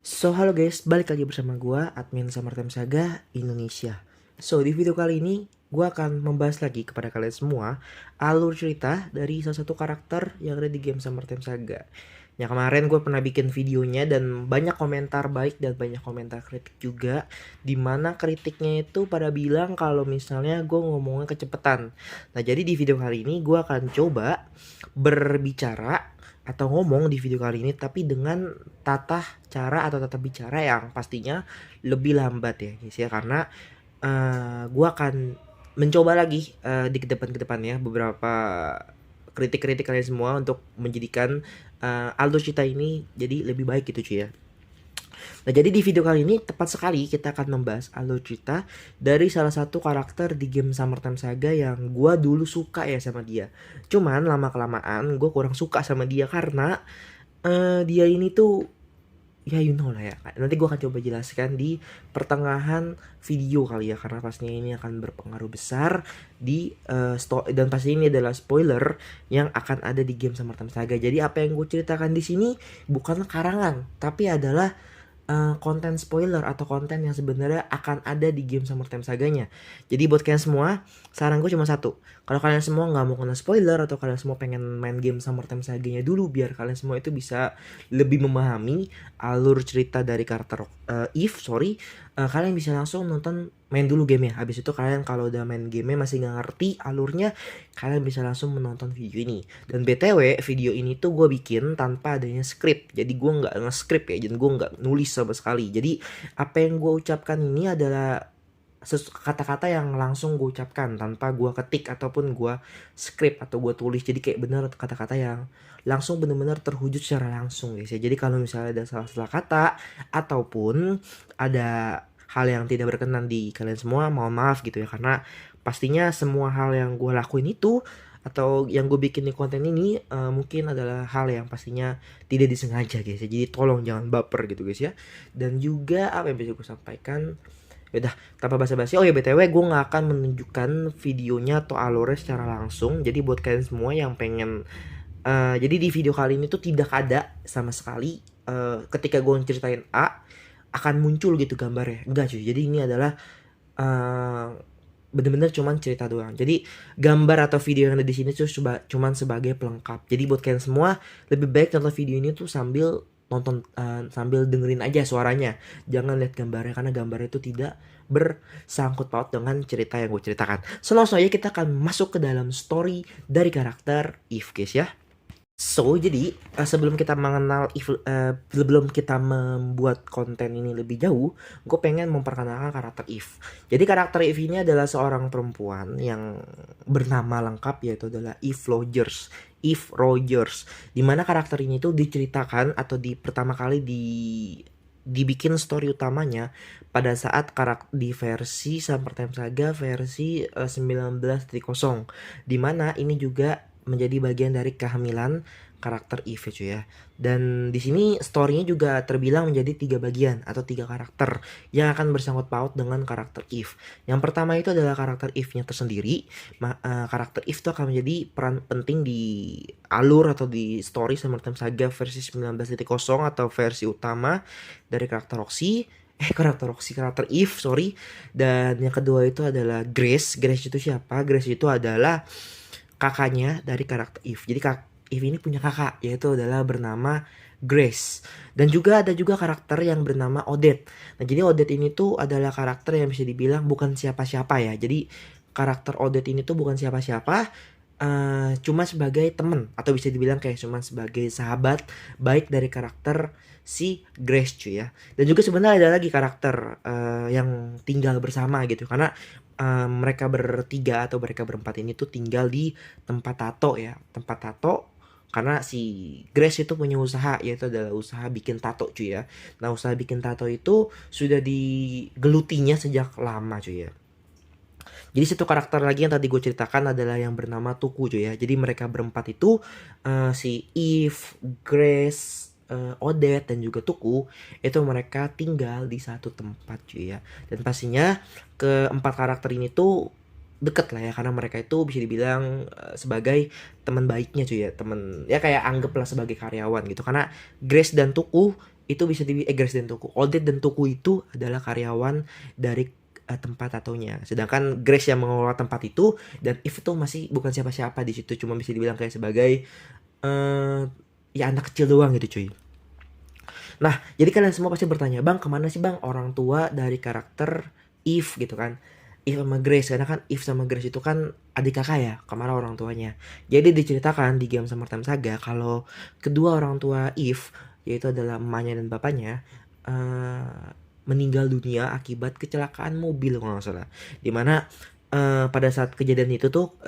Halo guys, balik lagi bersama gua, admin Summertime Saga Indonesia. Di video kali ini, gua akan membahas lagi kepada kalian semua alur cerita dari salah satu karakter yang ada di game Summertime Saga. Ya kemarin gue pernah bikin videonya dan banyak komentar baik dan banyak komentar kritik juga. Dimana kritiknya itu pada bilang kalau misalnya gue ngomongnya kecepatan. Nah jadi di video kali ini gue akan coba berbicara atau ngomong di video kali ini tapi dengan tata cara atau tata bicara yang pastinya lebih lambat ya guys ya, karena gue akan mencoba lagi di ke depannya beberapa kritik-kritik kalian semua untuk menjadikan alur cerita ini jadi lebih baik gitu cuy ya. Nah, jadi di video kali ini tepat sekali kita akan membahas alur cerita dari salah satu karakter di game Summertime Saga yang gua dulu suka ya sama dia. Cuman lama-kelamaan gue kurang suka sama dia karena dia ini tuh ya you know lah ya. Nanti gue akan coba jelaskan di pertengahan video kali ya, karena pastinya ini akan berpengaruh besar di dan pasti ini adalah spoiler yang akan ada di game Summertime Saga. Jadi apa yang gue ceritakan di sini bukan karangan, tapi adalah konten spoiler atau konten yang sebenarnya akan ada di game Summertime Saganya. Jadi buat kalian semua, saran gue cuma satu. Kalau kalian semua nggak mau kena spoiler atau kalian semua pengen main game Summertime Saganya dulu biar kalian semua itu bisa lebih memahami alur cerita dari karakter kalian bisa langsung nonton main dulu gamenya. Habis itu kalian kalau udah main gamenya masih nggak ngerti alurnya, kalian bisa langsung menonton video ini. Dan BTW video ini tuh gue bikin tanpa adanya skrip. Jadi gue nggak nge-script ya, dan gue nggak nulis sama sekali. Jadi apa yang gue ucapkan ini adalah kata-kata yang langsung gue ucapkan tanpa gue ketik ataupun gue script atau gue tulis. Jadi kayak bener kata-kata yang langsung bener-bener terwujud secara langsung guys ya. Jadi kalau misalnya ada salah-salah kata ataupun ada hal yang tidak berkenan di kalian semua, mohon maaf gitu ya, karena pastinya semua hal yang gue lakuin itu atau yang gue bikin di konten ini mungkin adalah hal yang pastinya tidak disengaja guys ya. Jadi tolong jangan baper gitu guys ya. Dan juga apa yang bisa gue sampaikan, yaudah tanpa basa-basi, oh ya BTW gue gak akan menunjukkan videonya atau alurnya secara langsung. Jadi buat kalian semua yang pengen jadi di video kali ini tuh tidak ada sama sekali ketika gue ceritain A akan muncul gitu gambarnya, enggak cuy. Jadi ini adalah bener-bener cuman cerita doang. Jadi gambar atau video yang ada di sini tuh cuman sebagai pelengkap. Jadi buat kalian semua lebih baik nonton video ini tuh sambil nonton sambil dengerin aja suaranya. Jangan lihat gambarnya karena gambarnya itu tidak bersangkut paut dengan cerita yang gue ceritakan. Langsung aja kita akan masuk ke dalam story dari karakter Eve guys ya. Jadi sebelum kita mengenal sebelum kita membuat konten ini lebih jauh, gue pengen memperkenalkan karakter Eve. Jadi karakter Eve ini adalah seorang perempuan yang bernama lengkap yaitu adalah Eve Rogers. Eve Rogers. Dimana karakter ini tuh diceritakan atau di pertama kali dibikin story utamanya pada saat di versi Summertime Saga versi 19.0, dimana ini juga menjadi bagian dari kehamilan karakter Eve cuy ya. Dan di sini storynya juga terbilang menjadi 3 bagian atau 3 karakter yang akan bersangkut paut dengan karakter Eve. Yang pertama itu adalah karakter Eve-nya tersendiri. Karakter Eve itu akan menjadi peran penting di alur atau di story Summertime Saga versi 19.0 atau versi utama dari karakter karakter Eve, sorry. Dan yang kedua itu adalah Grace. Grace itu siapa? Grace itu adalah kakaknya dari karakter Eve. Jadi Eve ini punya kakak yaitu adalah bernama Grace. Dan juga ada juga karakter yang bernama Odette. Nah jadi Odette ini tuh adalah karakter yang bisa dibilang bukan siapa-siapa ya. Jadi karakter Odette ini tuh bukan siapa-siapa, cuma sebagai temen atau bisa dibilang kayak cuma sebagai sahabat baik dari karakter si Grace cuy ya. Dan juga sebenarnya ada lagi karakter yang tinggal bersama gitu, karena mereka bertiga atau mereka berempat ini tuh tinggal di tempat tato ya, tempat tato. Karena si Grace itu punya usaha, yaitu adalah usaha bikin tato cuy ya. Nah usaha bikin tato itu sudah digelutinya sejak lama cuy ya. Jadi satu karakter lagi yang tadi gue ceritakan adalah yang bernama Tuku cuy ya. Jadi mereka berempat itu si Eve, Grace, Odette dan juga Tuku itu mereka tinggal di satu tempat cuy ya. Dan pastinya keempat karakter ini tuh deket lah ya, karena mereka itu bisa dibilang sebagai teman baiknya cuy ya, teman ya kayak anggaplah sebagai karyawan gitu. Karena Grace dan Tuku itu bisa Grace dan Tuku. Odette dan Tuku itu adalah karyawan dari tempat tatonya. Sedangkan Grace yang mengelola tempat itu, dan Eve itu masih bukan siapa-siapa di situ, cuma bisa dibilang kayak sebagai ya anak kecil doang gitu cuy. Nah, jadi kalian semua pasti bertanya, bang kemana sih bang orang tua dari karakter Eve gitu kan? Eve sama Grace, karena kan Eve sama Grace itu kan adik kakak ya, kemana orang tuanya. Jadi diceritakan di game Summertime Saga kalau kedua orang tua Eve, yaitu adalah emaknya dan bapaknya, meninggal dunia akibat kecelakaan mobil kalau nggak salah. Dimana pada saat kejadian itu tuh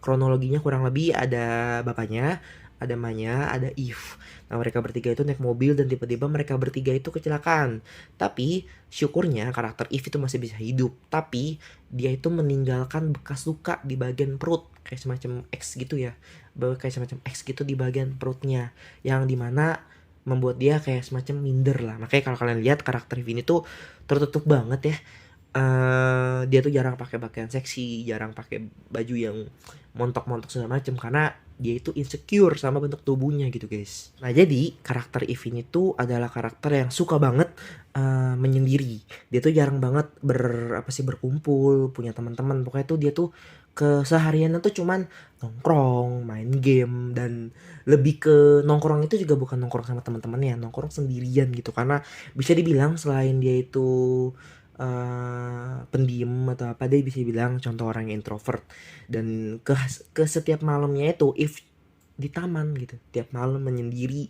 kronologinya kurang lebih ada bapaknya, ada emaknya, ada Eve. Nah, mereka bertiga itu naik mobil dan tiba-tiba mereka bertiga itu kecelakaan. Tapi syukurnya karakter Eve itu masih bisa hidup. Tapi dia itu meninggalkan bekas luka di bagian perut, kayak semacam X gitu ya. Kayak semacam X gitu di bagian perutnya, yang dimana membuat dia kayak semacam minder lah. Makanya kalau kalian lihat karakter Eve ini tuh tertutup banget ya. Dia tuh jarang pakai pakaian seksi, jarang pakai baju yang montok-montok segala macem, karena dia itu insecure sama bentuk tubuhnya gitu guys. Nah jadi karakter Eve ini tuh adalah karakter yang suka banget menyendiri. Dia tuh jarang banget berkumpul, punya teman-teman. Pokoknya tuh dia tuh kesehariannya tuh cuman nongkrong, main game, dan lebih ke nongkrong itu juga bukan nongkrong sama teman-temannya, nongkrong sendirian gitu. Karena bisa dibilang selain dia itu pendiam atau apa, dia bisa bilang contoh orang yang introvert. Dan ke setiap malamnya itu If di taman gitu, tiap malam menyendiri.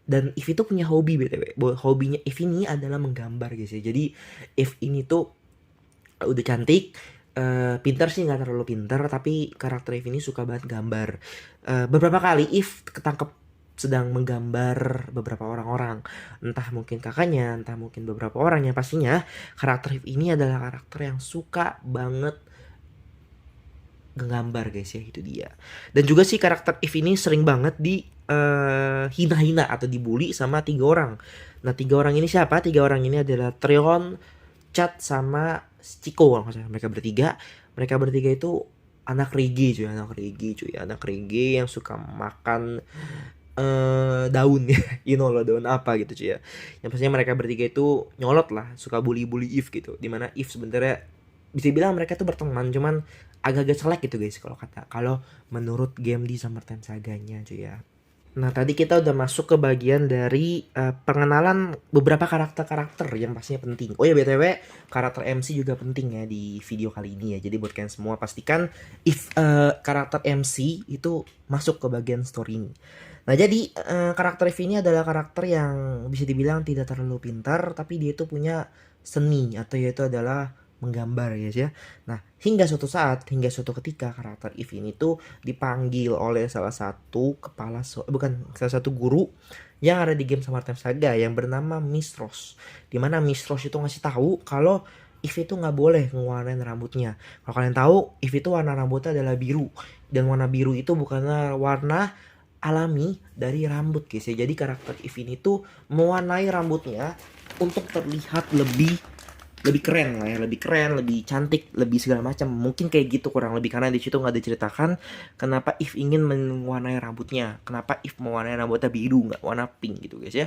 Dan If itu punya hobi btw, hobinya If ini adalah menggambar guys ya. Jadi If ini tuh udah cantik, pintar sih nggak terlalu pintar, tapi karakter If ini suka banget gambar. Beberapa kali If ketangkep sedang menggambar beberapa orang-orang, entah mungkin kakaknya, entah mungkin beberapa orang. Yang pastinya karakter If ini adalah karakter yang suka banget ngegambar guys ya, itu dia. Dan juga sih karakter If ini sering banget di hina-hina atau dibully sama 3 orang. Nah 3 orang ini siapa? 3 orang ini adalah Treon, Chad, sama Chico kalau nggak salah. Mereka bertiga itu anak reggae cuy, anak reggae yang suka makan daun ya, you know loh daun apa gitu cuy ya. Yang pastinya mereka bertiga itu nyolot lah, suka bully Eve gitu. Dimana Eve sebenarnya bisa bilang mereka tuh berteman, cuman agak-agak selek gitu guys kalau menurut game di Summertime Saganya cuy ya. Nah tadi kita udah masuk ke bagian dari pengenalan beberapa karakter-karakter yang pastinya penting. Oh ya btw, karakter MC juga penting ya di video kali ini ya. Jadi buat kalian semua pastikan if karakter MC itu masuk ke bagian story ini. Nah jadi karakter Eve ini adalah karakter yang bisa dibilang tidak terlalu pintar, tapi dia itu punya seni, atau yaitu adalah menggambar guys ya. Nah hingga suatu ketika karakter Eve ini tuh dipanggil oleh salah satu salah satu guru yang ada di game Summertime Saga yang bernama Miss Rose. Dimana Miss Rose itu ngasih tahu kalau Eve itu nggak boleh ngewarnain rambutnya. Kalau kalian tahu, Eve itu warna rambutnya adalah biru, dan warna biru itu bukanlah warna alami dari rambut guys ya. Jadi karakter Eve ini tuh mewarnai rambutnya untuk terlihat lebih keren lah ya, lebih keren, lebih cantik, lebih segala macam. Mungkin kayak gitu kurang lebih, karena di situ nggak diceritakan kenapa Eve ingin mewarnai rambutnya, kenapa Eve mewarnai rambutnya biru nggak warna pink gitu guys ya.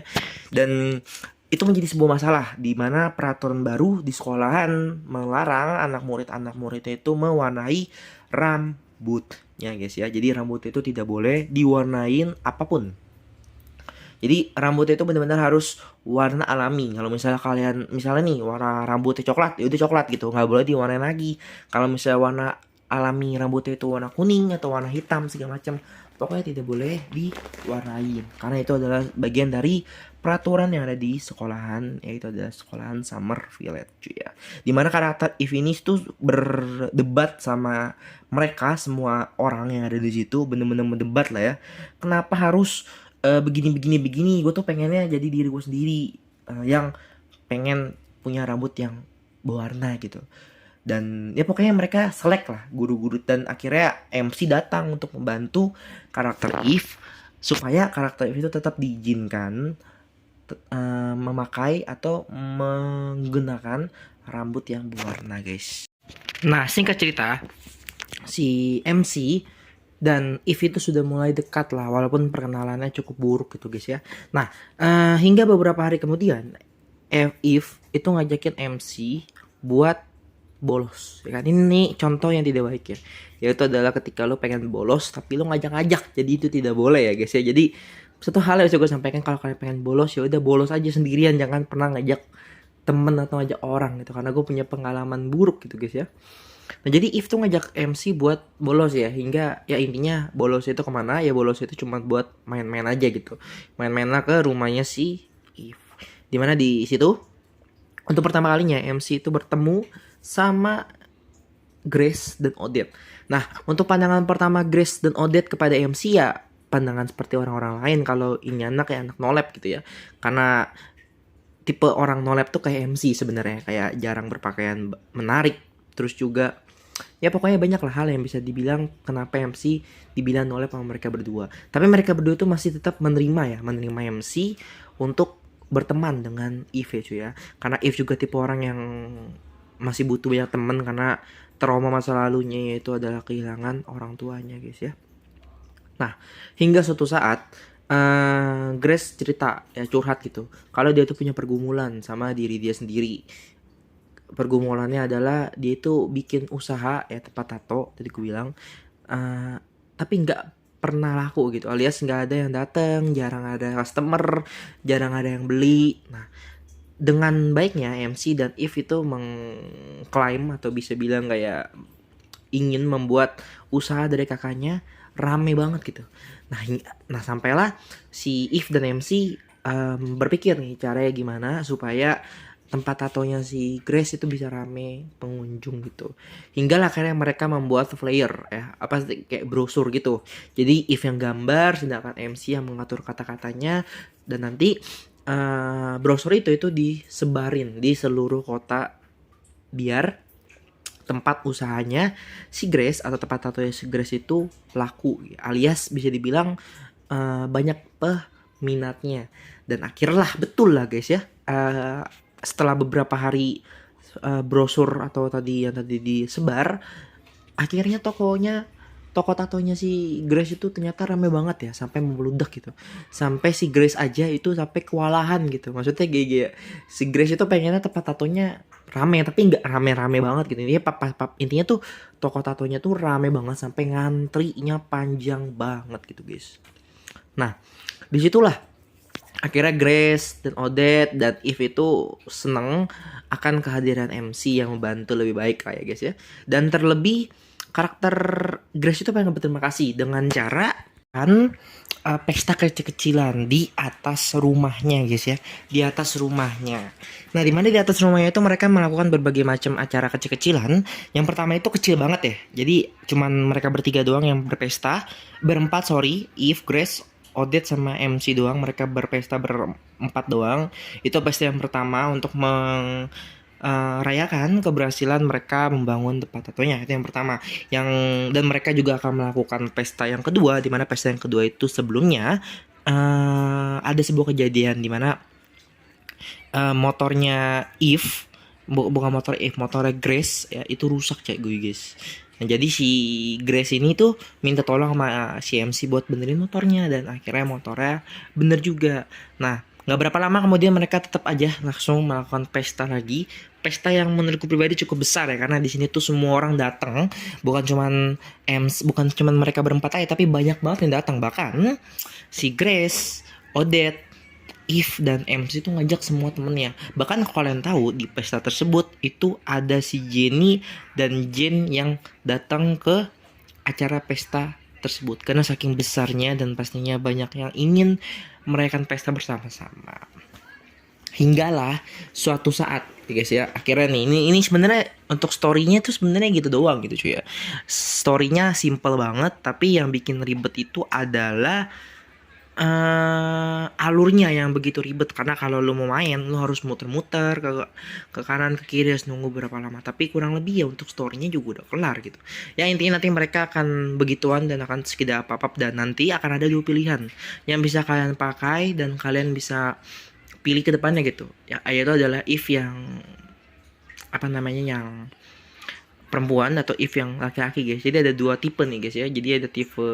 Dan itu menjadi sebuah masalah di mana peraturan baru di sekolahan melarang anak muridnya itu mewarnai rambutnya guys ya. Jadi rambut itu tidak boleh diwarnain apapun. Jadi rambutnya itu benar-benar harus warna alami. Kalau misalnya nih warna rambutnya coklat, ya udah coklat gitu, nggak boleh diwarnain lagi. Kalau misalnya warna alami rambutnya itu warna kuning atau warna hitam segala macam, pokoknya tidak boleh diwarnain. Karena itu adalah bagian dari peraturan yang ada di sekolahan, yaitu adalah sekolahan Summer Village cuy ya. Dimana karakter Eve ini tuh berdebat sama mereka semua orang yang ada di situ, bener-bener mendebat lah ya. Kenapa harus begini, gue tuh pengennya jadi diri gue sendiri, yang pengen punya rambut yang berwarna gitu. Dan ya pokoknya mereka selek lah guru-guru, dan akhirnya MC datang untuk membantu karakter Eve supaya karakter Eve itu tetap diizinkan memakai atau menggunakan rambut yang berwarna guys. Nah singkat cerita, si MC dan If itu sudah mulai dekat lah, walaupun perkenalannya cukup buruk gitu guys ya. Nah, hingga beberapa hari kemudian If itu ngajakin MC buat bolos ya kan. Ini contoh yang tidak baik ya, yaitu adalah ketika lo pengen bolos tapi lo ngajak-ngajak, jadi itu tidak boleh ya guys ya. Jadi satu hal yang bisa gue sampaikan, kalau kalian pengen bolos ya udah bolos aja sendirian, jangan pernah ngajak temen atau ngajak orang gitu, karena gue punya pengalaman buruk gitu guys ya. Nah jadi If tuh ngajak MC buat bolos ya, hingga ya intinya bolos itu kemana ya, bolos itu cuma buat main-main aja gitu, main-main lah ke rumahnya si If, dimana di situ untuk pertama kalinya MC itu bertemu sama Grace dan Odette. Nah untuk pandangan pertama Grace dan Odette kepada MC ya pandangan seperti orang-orang lain, kalau ini anak ya anak nolep gitu ya, karena tipe orang nolep tuh kayak MC sebenarnya, kayak jarang berpakaian menarik, terus juga ya pokoknya banyak lah hal yang bisa dibilang kenapa MC dibilang nolep sama mereka berdua. Tapi mereka berdua tuh masih tetap menerima MC untuk berteman dengan Eve ya cuy ya, karena Eve juga tipe orang yang masih butuh banyak teman karena trauma masa lalunya yaitu adalah kehilangan orang tuanya guys ya. Nah hingga suatu saat Grace cerita ya, curhat gitu, kalau dia tuh punya pergumulan sama diri dia sendiri. Pergumulannya adalah dia itu bikin usaha ya tempat tato tadi gue bilang, tapi nggak pernah laku gitu, alias nggak ada yang datang, jarang ada customer, jarang ada yang beli. Nah dengan baiknya MC dan If itu mengklaim atau bisa bilang kayak ingin membuat usaha dari kakaknya rame banget gitu. Nah sampailah si If dan MC berpikir nih caranya gimana supaya tempat tatonya si Grace itu bisa rame pengunjung gitu. Hingga akhirnya mereka membuat flyer ya, apa sih kayak brosur gitu. Jadi If yang gambar, sedangkan MC yang mengatur kata-katanya, dan nanti brosur itu disebarin di seluruh kota biar tempat usahanya si Grace atau tempat tatonya si Grace itu laku, alias bisa dibilang banyak peminatnya. Dan akhirnya betul lah guys ya, setelah beberapa hari brosur atau tadi yang tadi disebar, akhirnya toko tatonya si Grace itu ternyata rame banget ya, sampai membludak gitu, sampai si Grace aja itu sampai kewalahan gitu. Maksudnya kayak si Grace itu pengennya tempat tatonya rame tapi nggak rame-rame banget gitu. Intinya tuh toko tatonya tuh rame banget sampai ngantrinya panjang banget gitu guys. Nah disitulah akhirnya Grace dan Odette dan Eve itu seneng akan kehadiran MC yang membantu lebih baik lah ya guys ya. Dan terlebih karakter Grace itu pengen berterima kasih dengan cara kan pesta kecil-kecilan di atas rumahnya guys ya, di atas rumahnya. Nah dimana di atas rumahnya itu mereka melakukan berbagai macam acara kecil-kecilan. Yang pertama itu kecil banget ya, jadi cuman mereka bertiga doang yang berpesta, berempat sorry, Eve, Grace, Odette sama MC doang, mereka berpesta berempat doang. Itu pesta yang pertama untuk rayakan keberhasilan mereka membangun tempat tatonya, itu yang pertama. Dan mereka juga akan melakukan pesta yang kedua, di mana pesta yang kedua itu sebelumnya ada sebuah kejadian di mana motornya Eve, bukan motor Eve, motornya Grace ya itu rusak cek gue guys. Nah jadi si Grace ini tuh minta tolong sama si MC buat benerin motornya, dan akhirnya motornya bener juga. Nah nggak berapa lama kemudian mereka tetap aja langsung melakukan pesta lagi, pesta yang menurutku pribadi cukup besar ya, karena di sini tuh semua orang datang, bukan cuman mereka berempat aja, tapi banyak banget yang datang. Bahkan si Grace, Odette, Eve dan MC itu ngajak semua temennya. Bahkan kalian tahu di pesta tersebut itu ada si Jenny dan Jen yang datang ke acara pesta tersebut karena saking besarnya dan pastinya banyak yang ingin merayakan pesta bersama-sama. Hinggalah suatu saat guys ya, akhirnya nih ini sebenarnya untuk storynya tuh sebenarnya gitu doang gitu cuy ya. Storynya simple banget, tapi yang bikin ribet itu adalah alurnya yang begitu ribet. Karena kalau lu mau main lu harus muter-muter ke kanan ke kiri, harus nunggu berapa lama. Tapi kurang lebih ya untuk storynya juga udah kelar gitu ya. Intinya nanti mereka akan begituan dan akan sekedar apa-apa, dan nanti akan ada dua pilihan yang bisa kalian pakai dan kalian bisa pilih ke depannya gitu ya, yaitu adalah if yang apa namanya yang perempuan atau if yang laki-laki guys. Jadi ada dua tipe nih guys ya. Jadi ada tipe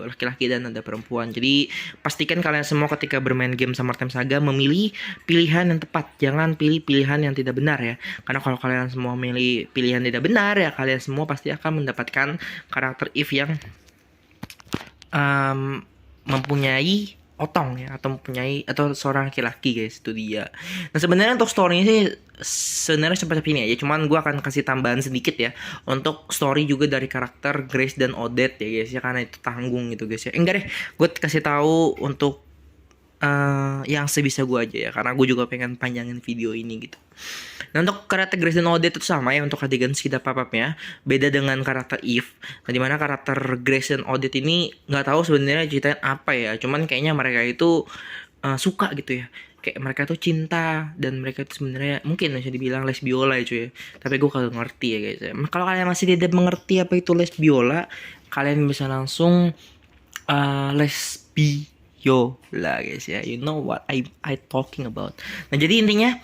laki-laki dan ada perempuan. Jadi pastikan kalian semua ketika bermain game Summer Time Saga memilih pilihan yang tepat. Jangan pilih pilihan yang tidak benar ya. Karena kalau kalian semua memilih pilihan tidak benar ya, kalian semua pasti akan mendapatkan karakter if yang mempunyai otong ya, atau mempunyai atau seorang laki-laki guys, itu dia. Nah sebenarnya untuk story-nya sih sebenarnya seperti ini aja, cuman gue akan kasih tambahan sedikit ya untuk story juga dari karakter Grace dan Odette ya guys ya, karena itu tanggung gitu guys ya. Enggak deh, gue kasih tahu untuk yang sebisa gue aja ya, karena gue juga pengen panjangin video ini gitu. Nah untuk karakter Grace dan Odette itu sama ya untuk adegan sekitar papapnya, beda dengan karakter Eve. Nah dimana karakter Grace dan Odette ini nggak tahu sebenarnya ceritain apa ya, cuman kayaknya mereka itu suka gitu ya, kayak mereka tuh cinta dan mereka itu sebenarnya mungkin bisa dibilang lesbiola ya cuy. Tapi gue kagak ngerti ya guys ya. Kalau kalian masih tidak mengerti apa itu lesbiola, kalian bisa langsung lesbiola guys ya. You know what I talking about. Nah jadi intinya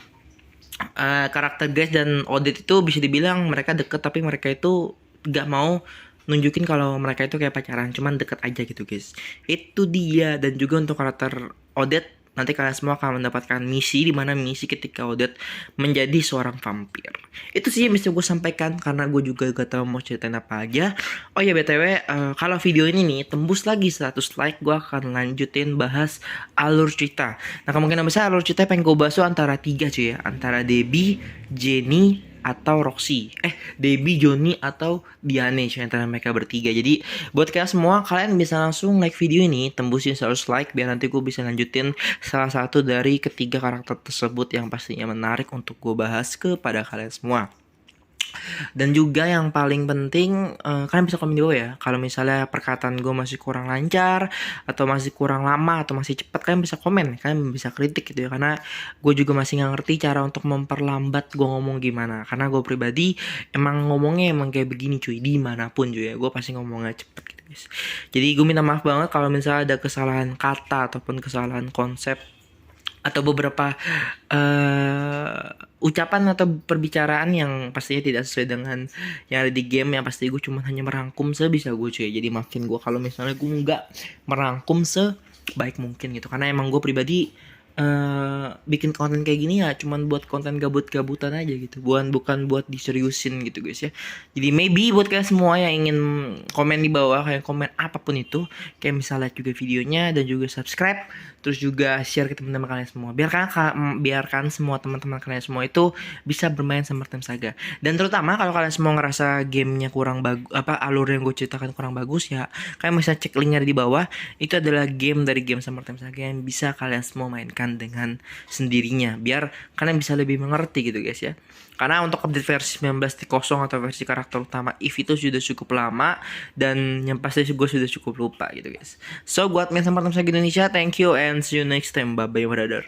karakter Grace dan Odette itu bisa dibilang mereka deket, tapi mereka itu gak mau nunjukin kalau mereka itu kayak pacaran, cuman deket aja gitu guys. Itu dia. Dan juga untuk karakter Odette, nanti kalian semua akan mendapatkan misi, dimana misi ketika Odette menjadi seorang vampir. Itu sih yang bisa gue sampaikan, karena gue juga gak tahu mau ceritain apa aja. Oh ya BTW, kalau video ini nih tembus lagi 100 like, gue akan lanjutin bahas alur cerita. Nah kemungkinan besar alur cerita pengen gue bahas tuh antara 3 cuy ya, antara Debbie, Jenny, atau Roxy. Debbie, Johnny, atau Diane cuy, antara mereka bertiga. Jadi buat kalian semua, kalian bisa langsung like video ini, tembusin 100 like, biar nanti gue bisa lanjutin salah satu dari ketiga karakter tersebut yang pastinya menarik untuk gue bahas kepada kalian semua. Dan juga yang paling penting, kalian bisa komen di bawah ya, kalau misalnya perkataan gue masih kurang lancar, atau masih kurang lama, atau masih cepat, kalian bisa komen, kalian bisa kritik gitu ya, karena gue juga masih nggak ngerti cara untuk memperlambat gue ngomong gimana, karena gue pribadi emang ngomongnya emang kayak begini cuy, dimanapun cuy ya, gue pasti ngomongnya cepet gitu guys. Jadi gue minta maaf banget kalau misalnya ada kesalahan kata ataupun kesalahan konsep, atau beberapa ucapan atau perbicaraan yang pastinya tidak sesuai dengan yang ada di game, yang pasti gue cuma hanya merangkum sebisa gue cuy. Jadi maafin gue kalau misalnya gue nggak merangkum sebaik mungkin gitu, karena emang gue pribadi bikin konten kayak gini ya cuman buat konten gabut-gabutan aja gitu, bukan buat diseriusin gitu guys ya. Jadi maybe buat kalian semua yang ingin komen di bawah, kayak komen apapun itu, kayak misalnya like juga videonya dan juga subscribe, terus juga share ke teman-teman kalian semua, biarkan semua teman-teman kalian semua itu bisa bermain Summer Time Saga. Dan terutama kalau kalian semua ngerasa gamenya kurang bagus, alur yang gue ceritakan kurang bagus ya, kalian bisa cek linknya di bawah. Itu adalah game dari game Summer Time Saga yang bisa kalian semua mainkan dengan sendirinya, biar kalian bisa lebih mengerti gitu guys ya. Karena untuk update versi 19.0 atau versi karakter utama Eve itu sudah cukup lama, dan yang pasti gue sudah cukup lupa gitu guys. So buat main Summer Time Saga Indonesia, thank you and see you next time, bye bye brother.